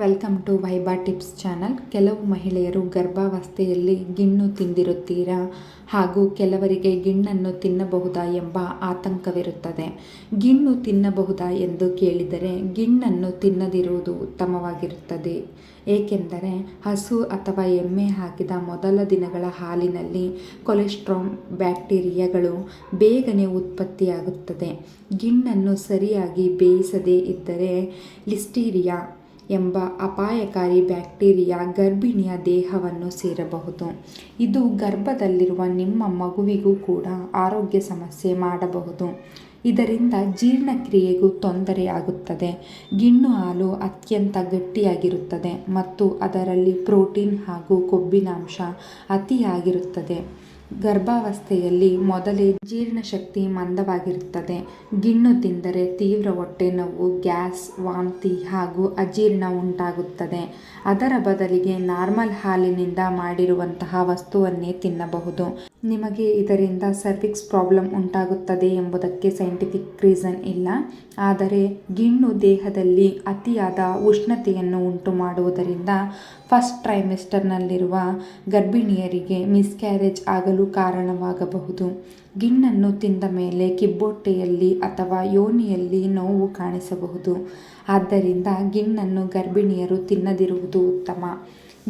Welcome to ವೈಬಾ tips channel. ಕೆಲವು ಮಹಿಳೆಯರು ಗರ್ಭಾವಸ್ಥೆಯಲ್ಲಿ ಗಿಣ್ಣು ತಿಂದಿರುತ್ತೀರಾ ಹಾಗೂ ಕೆಲವರಿಗೆ ಗಿಣ್ಣನ್ನು ತಿನ್ನಬಹುದಾ ಎಂಬ ಆತಂಕವಿರುತ್ತದೆ. ಗಿಣ್ಣು ತಿನ್ನಬಹುದಾ ಎಂದು ಕೇಳಿದರೆ ಗಿಣ್ಣನ್ನು ತಿನ್ನದಿರುವುದು ಉತ್ತಮವಾಗಿರುತ್ತದೆ. ಏಕೆಂದರೆ ಹಸು ಅಥವಾ ಎಮ್ಮೆ ಹಾಕಿದ ಮೊದಲ ದಿನಗಳ ಹಾಲಿನಲ್ಲಿ ಕೊಲೆಸ್ಟ್ರಾಲ್ ಬ್ಯಾಕ್ಟೀರಿಯಾಗಳು ಬೇಗನೆ ಉತ್ಪತ್ತಿಯಾಗುತ್ತದೆ. ಗಿಣ್ಣನ್ನು ಸರಿಯಾಗಿ ಬೇಯಿಸದೇ ಇದ್ದರೆ ಲಿಸ್ಟೀರಿಯಾ ಎಂಬ ಅಪಾಯಕಾರಿ ಬ್ಯಾಕ್ಟೀರಿಯಾ ಗರ್ಭಿಣಿಯ ದೇಹವನ್ನು ಸೇರಬಹುದು. ಇದು ಗರ್ಭದಲ್ಲಿರುವ ನಿಮ್ಮ ಮಗುವಿಗೂ ಕೂಡ ಆರೋಗ್ಯ ಸಮಸ್ಯೆ ಮಾಡಬಹುದು. ಇದರಿಂದ ಜೀರ್ಣಕ್ರಿಯೆಗೂ ತೊಂದರೆಯಾಗುತ್ತದೆ. ಗಿಣ್ಣು ಹಾಲು ಅತ್ಯಂತ ಗಟ್ಟಿಯಾಗಿರುತ್ತದೆ ಮತ್ತು ಅದರಲ್ಲಿ ಪ್ರೋಟೀನ್ ಹಾಗೂ ಕೊಬ್ಬಿನಾಂಶ ಅತಿಯಾಗಿರುತ್ತದೆ. ಗರ್ಭಾವಸ್ಥೆಯಲ್ಲಿ ಮೊದಲೇ ಜೀರ್ಣಶಕ್ತಿ ಮಂದವಾಗಿರುತ್ತದೆ. ಗಿಣ್ಣು ತಿಂದರೆ ತೀವ್ರ ಹೊಟ್ಟೆ ನೋವು, ಗ್ಯಾಸ್, ವಾಂತಿ ಹಾಗೂ ಅಜೀರ್ಣ ಉಂಟಾಗುತ್ತದೆ. ಅದರ ಬದಲಿಗೆ ನಾರ್ಮಲ್ ಹಾಲಿನಿಂದ ಮಾಡಿರುವಂತಹ ವಸ್ತುವನ್ನೇ ತಿನ್ನಬಹುದು. ನಿಮಗೆ ಇದರಿಂದ ಸರ್ವಿಕ್ಸ್ ಪ್ರಾಬ್ಲಮ್ ಉಂಟಾಗುತ್ತದೆ ಎಂಬುದಕ್ಕೆ ಸೈಂಟಿಫಿಕ್ ರೀಸನ್ ಇಲ್ಲ. ಆದರೆ ಗಿಣ್ಣು ದೇಹದಲ್ಲಿ ಅತಿಯಾದ ಉಷ್ಣತೆಯನ್ನು ಉಂಟು ಮಾಡುವುದರಿಂದ ಫಸ್ಟ್ ಟ್ರೈಮೆಸ್ಟರ್ನಲ್ಲಿರುವ ಗರ್ಭಿಣಿಯರಿಗೆ ಮಿಸ್ಕ್ಯಾರೇಜ್ ಆಗಲು ಕಾರಣವಾಗಬಹುದು. ಗಿಣ್ಣನ್ನು ತಿಂದ ಮೇಲೆ ಕಿಬ್ಬೊಟ್ಟೆಯಲ್ಲಿ ಅಥವಾ ಯೋನಿಯಲ್ಲಿ ನೋವು ಕಾಣಿಸಬಹುದು. ಆದ್ದರಿಂದ ಗಿಣ್ಣನ್ನು ಗರ್ಭಿಣಿಯರು ತಿನ್ನದಿರುವುದು ಉತ್ತಮ.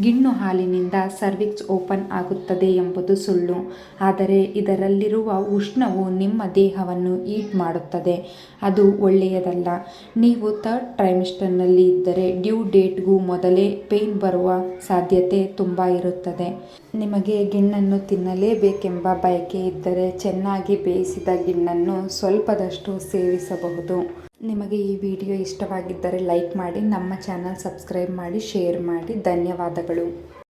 ಗಿಣ್ಣು ಹಾಲಿನಿಂದ ಸರ್ವಿಕ್ಸ್ ಓಪನ್ ಆಗುತ್ತದೆ ಎಂಬುದು ಸುಳ್ಳು. ಆದರೆ ಇದರಲ್ಲಿರುವ ಉಷ್ಣವು ನಿಮ್ಮ ದೇಹವನ್ನು ಹೀಟ್ ಮಾಡುತ್ತದೆ. ಅದು ಒಳ್ಳೆಯದಲ್ಲ. ನೀವು ಥರ್ಡ್ ಟ್ರೈಮೆಸ್ಟರ್ನಲ್ಲಿ ಇದ್ದರೆ ಡ್ಯೂ ಡೇಟ್ಗೂ ಮೊದಲೇ ಪೇನ್ ಬರುವ ಸಾಧ್ಯತೆ ತುಂಬ ಇರುತ್ತದೆ. ನಿಮಗೆ ಗಿಣ್ಣನ್ನು ತಿನ್ನಲೇಬೇಕೆಂಬ ಬಯಕೆ ಇದ್ದರೆ ಚೆನ್ನಾಗಿ ಬೇಯಿಸಿದ ಗಿಣ್ಣನ್ನು ಸ್ವಲ್ಪದಷ್ಟು ಸೇವಿಸಬಹುದು. ನಿಮಗೆ ಈ ವಿಡಿಯೋ ಇಷ್ಟವಾಗಿದ್ದರೆ ಲೈಕ್ ಮಾಡಿ, ನಮ್ಮ ಚಾನಲ್ ಸಬ್ಸ್ಕ್ರೈಬ್ ಮಾಡಿ, ಶೇರ್ ಮಾಡಿ. ಧನ್ಯವಾದಗಳು.